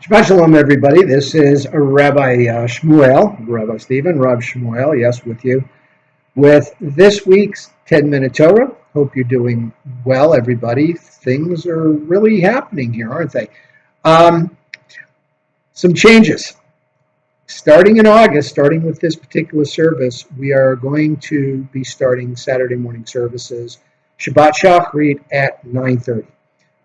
Shabbat Shalom, everybody. This is Rabbi Shmuel, Rabbi Stephen, Rav Shmuel, yes, with you, with this week's 10-Minute Torah. Hope you're doing well, everybody. Things are really happening here, aren't they? Some changes. Starting in August, starting with this particular service, we are going to be starting Saturday morning services, Shabbat Shachrit at 9:30.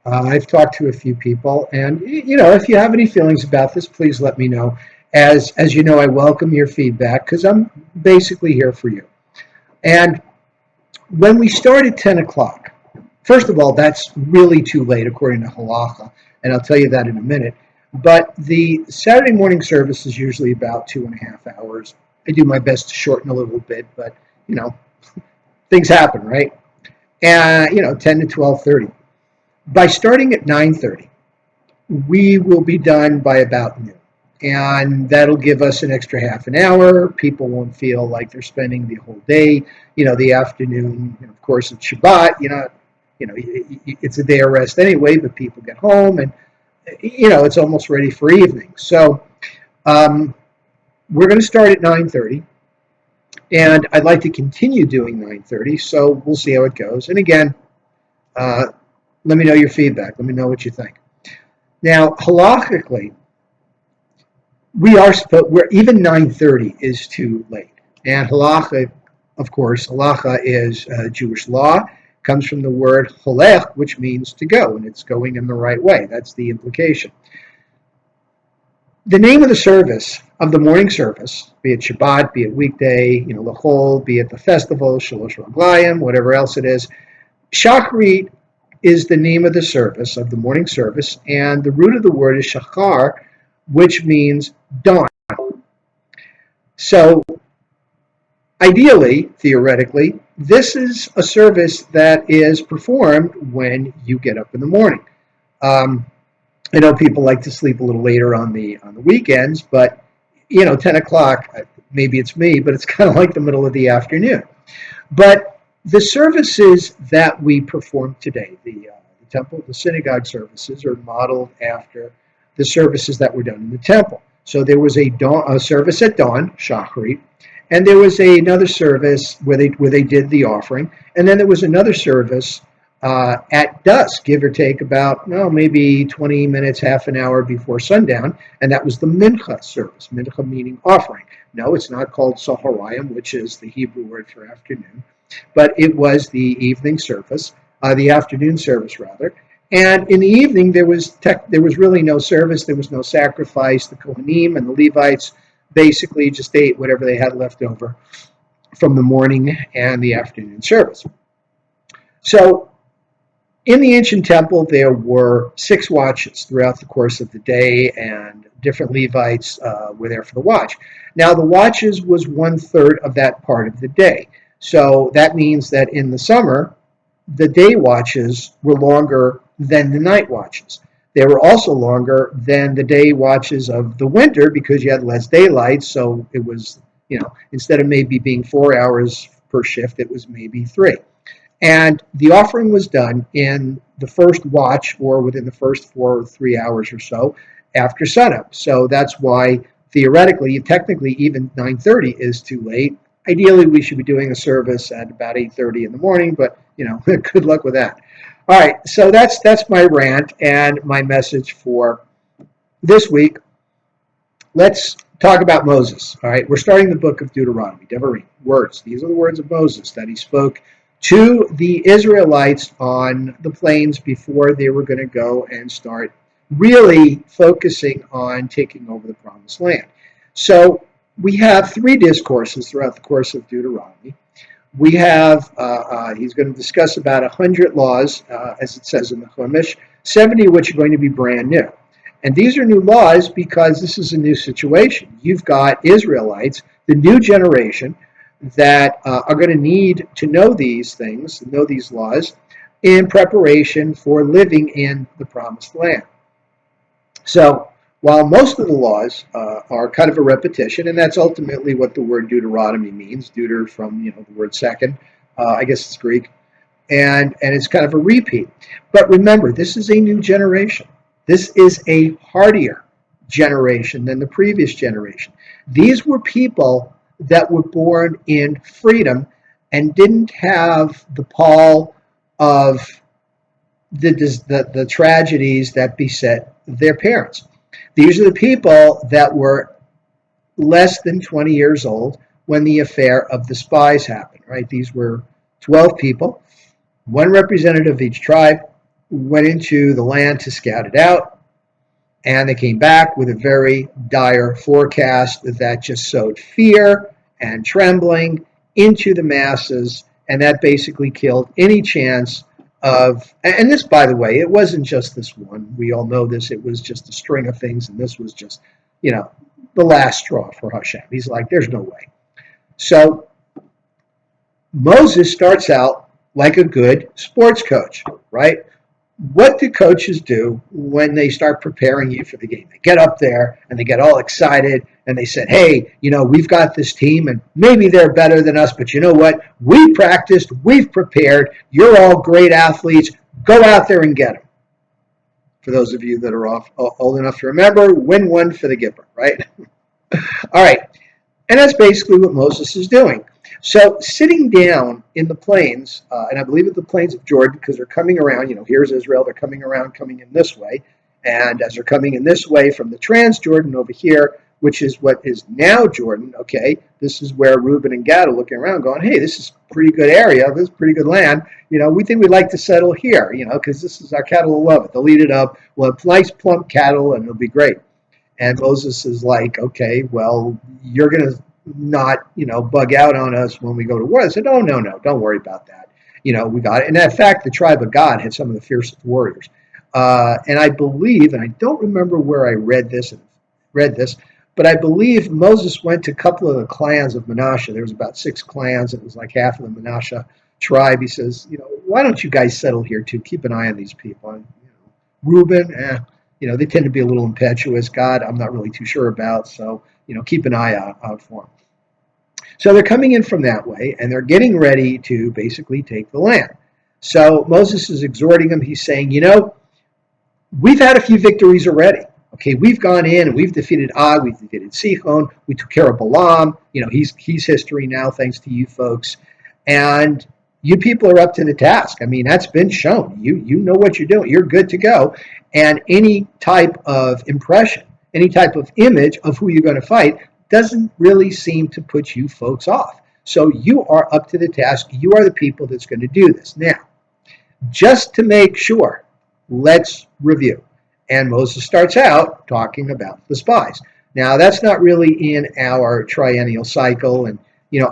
I've talked to a few people, and if you have any feelings about this, please let me know. As you know, I welcome your feedback because I'm basically here for you. And when we start at 10 o'clock, first of all, that's really too late according to halacha, and I'll tell you that in a minute. But the Saturday morning service is usually about 2.5 hours. I do my best to shorten a little bit, but things happen, right? And 10 to 12:30. By starting at 9:30, we will be done by about noon. And that'll give us an extra half an hour. People won't feel like they're spending the whole day, the afternoon. Of course, it's Shabbat, it's a day of rest anyway, but people get home and, it's almost ready for evening. So we're going to start at 9:30. And I'd like to continue doing 9:30, so we'll see how it goes. And again, let me know your feedback. Let me know what you think. Now, halachically, we're even 9:30 is too late. And halacha, of course, halacha is Jewish law. Comes from the word holech, which means to go, and it's going in the right way. That's the implication. The name of the service, of the morning service, be it Shabbat, be it weekday, L'chol, be it the festival, Shalosh Raglayim, whatever else it is, Shachrit is the name of the service, of the morning service, and the root of the word is shachar, which means dawn. So, ideally, theoretically, this is a service that is performed when you get up in the morning. I know people like to sleep a little later on the weekends, but 10 o'clock, maybe it's me, but it's kind of like the middle of the afternoon. But the services that we perform today, the temple, the synagogue services, are modeled after the services that were done in the temple. So there was a service at dawn, Shachrit, and there was another service where they did the offering, and then there was another service at dusk, give or take about maybe 20 minutes, half an hour before sundown, and that was the mincha service. Mincha meaning offering. No, it's not called saharayim, which is the Hebrew word for afternoon, but it was the evening service, the afternoon service rather. And in the evening, there was really no service. There was no sacrifice. The Kohanim and the Levites basically just ate whatever they had left over from the morning and the afternoon service. So in the ancient temple, there were 6 watches throughout the course of the day, and different Levites were there for the watch. Now, the watches was 1/3 of that part of the day. So that means that in the summer, the day watches were longer than the night watches. They were also longer than the day watches of the winter because you had less daylight. So it was, instead of maybe being 4 hours per shift, it was maybe 3. And the offering was done in the first watch or within the first 4 or 3 hours or so after sunup. So that's why theoretically, technically, even 9:30 is too late. Ideally, we should be doing a service at about 8:30 in the morning, but good luck with that. All right, so that's my rant and my message for this week. Let's talk about Moses. All right, we're starting the book of Deuteronomy, Devarim, words. These are the words of Moses that he spoke to the Israelites on the plains before they were going to go and start really focusing on taking over the promised land. So we have 3 discourses throughout the course of Deuteronomy. We have, he's going to discuss about 100 laws, as it says in the Chumash, 70 of which are going to be brand new. And these are new laws because this is a new situation. You've got Israelites, the new generation, that are going to need to know these things, know these laws, in preparation for living in the promised land. So while most of the laws are kind of a repetition, and that's ultimately what the word Deuteronomy means, Deuter from the word second, I guess it's Greek, and it's kind of a repeat. But remember, this is a new generation. This is a hardier generation than the previous generation. These were people that were born in freedom and didn't have the pall of the tragedies that beset their parents. These are the people that were less than 20 years old when the affair of the spies happened, right? These were 12 people, one representative of each tribe, went into the land to scout it out, and they came back with a very dire forecast that just sowed fear and trembling into the masses, and that basically killed any chance of, and this, by the way, it wasn't just this one. We all know this. It was just a string of things, and this was just, the last straw for Hashem. He's like, there's no way. So Moses starts out like a good sports coach, right? What do coaches do when they start preparing you for the game? They get up there and they get all excited and they said, hey, we've got this team and maybe they're better than us, but you know what? We practiced, we've prepared, you're all great athletes, go out there and get them. For those of you that are old enough to remember, win one for the giver, right? All right. And that's basically what Moses is doing. So sitting down in the plains, and I believe it's the plains of Jordan, because they're coming around, here's Israel, they're coming in this way. And as they're coming in this way from the Trans-Jordan over here, which is what is now Jordan, okay, this is where Reuben and Gad are looking around going, hey, this is a pretty good area, this is pretty good land. We think we'd like to settle here, because this is our cattle will love it. They'll eat it up. We'll have nice plump cattle and it'll be great. And Moses is like, okay, well, you're going to not, bug out on us when we go to war. I said, oh, no, don't worry about that. We got it. And in fact, the tribe of Gad had some of the fiercest warriors. And I believe, and I don't remember where I read this, but I believe Moses went to a couple of the clans of Manasseh. There was about 6 clans. It was like half of the Manasseh tribe. He says, why don't you guys settle here too? Keep an eye on these people. And, Reuben, they tend to be a little impetuous. God, I'm not really too sure about. So, keep an eye out for them. So they're coming in from that way, and they're getting ready to basically take the land. So Moses is exhorting them. He's saying, we've had a few victories already. Okay, we've gone in and we've defeated Og, we've defeated Sihon, we took care of Balaam. He's history now, thanks to you folks. And you people are up to the task. I mean, that's been shown. You know what you're doing. You're good to go. And any type of impression, any type of image of who you're going to fight doesn't really seem to put you folks off. So you are up to the task. You are the people that's going to do this. Now, just to make sure, let's review. And Moses starts out talking about the spies. Now, that's not really in our triennial cycle. And,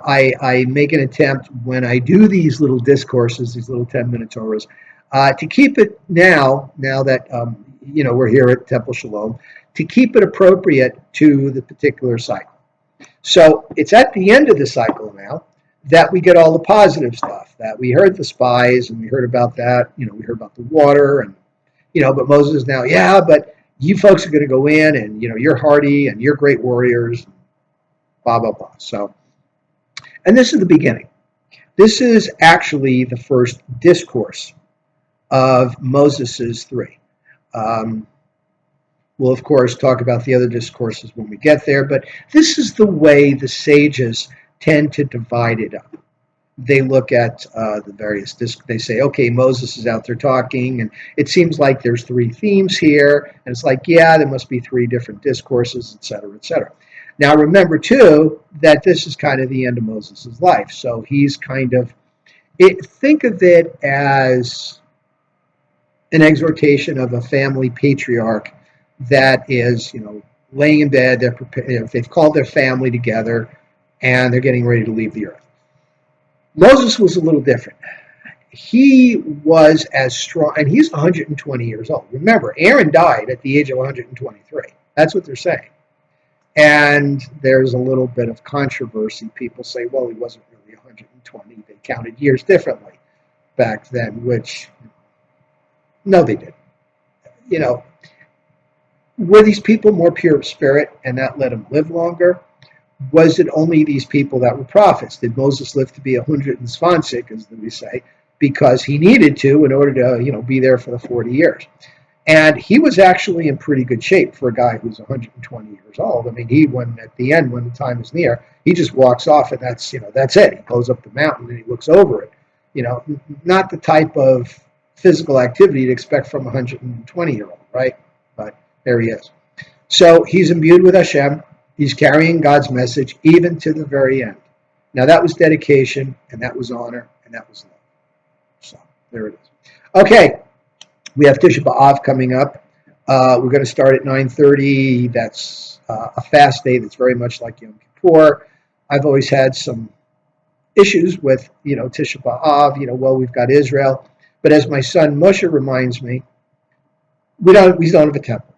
I make an attempt when I do these little discourses, these little 10-minute Torahs, to keep it now that, we're here at Temple Shalom, to keep it appropriate to the particular cycle. So it's at the end of the cycle now that we get all the positive stuff, that we heard the spies and we heard about that, we heard about the water and, but Moses now, but you folks are going to go in and, you're hardy and you're great warriors, blah, blah, blah. So, and this is the beginning. This is actually the first discourse of Moses's 3. We'll, of course, talk about the other discourses when we get there, but this is the way the sages tend to divide it up. They look at the various they say, okay, Moses is out there talking, and it seems like there's 3 themes here, and it's like, there must be 3 different discourses, etc., etc. Now, remember, too, that this is kind of the end of Moses' life, so he's kind of, think of it as an exhortation of a family patriarch that is, laying in bed, they've called their family together, and they're getting ready to leave the earth. Moses was a little different. He was as strong, and he's 120 years old. Remember, Aaron died at the age of 123. That's what they're saying. And there's a little bit of controversy. People say, well, he wasn't really 120. They counted years differently back then, which, no, they didn't. Were these people more pure of spirit and that let them live longer? Was it only these people that were prophets? Did Moses live to be 120, as we say, because he needed to in order to, be there for the 40 years? And he was actually in pretty good shape for a guy who's 120 years old. I mean, when at the end, when the time is near, he just walks off, and that's it. He goes up the mountain and he looks over it. Not the type of physical activity you'd expect from a 120-year-old, right? But there he is. So he's imbued with Hashem. He's carrying God's message even to the very end. Now that was dedication, and that was honor, and that was love. So there it is. Okay, we have Tisha B'Av coming up. We're going to start at 9:30. That's a fast day that's very much like Yom Kippur. I've always had some issues with, Tisha B'Av. Well, we've got Israel, but as my son Moshe reminds me, we don't have a temple.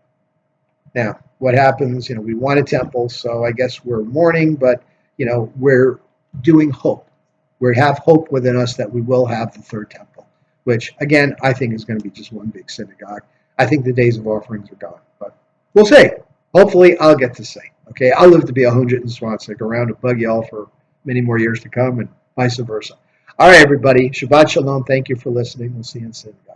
Now, what happens? We want a temple, so I guess we're mourning, but we're doing hope. We have hope within us that we will have the third temple, which again I think is going to be just one big synagogue. I think the days of offerings are gone, but we'll see. Hopefully, I'll get to say. Okay, I'll live to be 100 and swanstic around a bug y'all for many more years to come, and vice versa. All right, everybody. Shabbat shalom. Thank you for listening. We'll see you in synagogue.